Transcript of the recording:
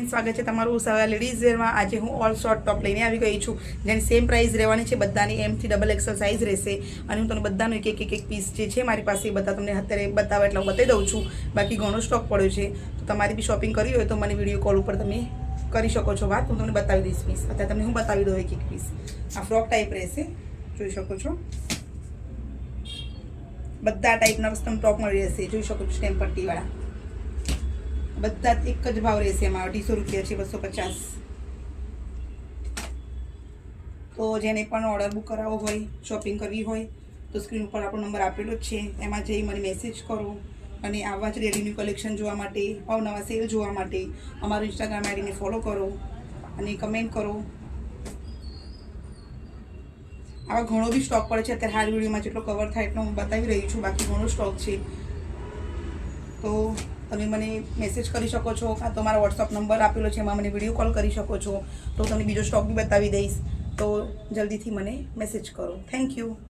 Friend, સ્વાગત છે તમારું સવા લેડીઝ વેરમાં। આજે હું ઓલ શોર્ટ ટોપ લઈને આવી ગઈ છું, જેની સેમ પ્રાઇસ રહેવાની છે। બધાની M થી XXL સાઇઝ રહેશે અને હું તમને બધાનો એક પીસ જે છે મારી પાસે બધા તમને અત્યારે બતાવવા એટલે બતાવી દઉં છું। બાકી ઘણો સ્ટોક પડ્યો છે, તો તમારી બી શોપિંગ કરવી હોય તો મને વિડીયો કોલ ઉપર તમે કરી શકો છો વાત। હું તમને બતાવી દઈશ પીસ। અત્યારે તમને હું બતાવી દઉં એક પીસ। આ ફ્રોક ટાઈપ રહેશે, જોઈ શકો છો। બધા ટાઈપના તમે ટોપ મળી રહેશે, જોઈ શકો છો। સ્ટેમ્પ પટ્ટીવાળા બધા એક જ ભાવ રહેશે। એમાં 250 રૂપિયા છે, 250। તો જેને પણ ઓર્ડર બુક કરાવવો હોય, શોપિંગ કરવી હોય તો સ્ક્રીન ઉપર આપણો નંબર આપેલો જ છે, એમાં જઈ મને મેસેજ કરો। અને આવા જ ડેલીનું કલેક્શન જોવા માટે, અવનવા સેલ જોવા માટે અમારું ઇન્સ્ટાગ્રામ આઈડીને ફોલો કરો અને કમેન્ટ કરો। આવા ઘણો બી સ્ટોક પડે છે અત્યારે। હાલ વિડીયોમાં જેટલો કવર થાય એટલો હું બતાવી રહી છું, બાકી ઘણો સ્ટોક છે। તો તમે મને મેસેજ કરી શકો છો, કાં તો મારો વોટ્સઅપ નંબર આપેલો છે, એમાં મને વિડીયો કોલ કરી શકો છો। તો તમને બીજો સ્ટોક બી બતાવી દઈશ, તો જલ્દીથી મને મેસેજ કરો। Thank you.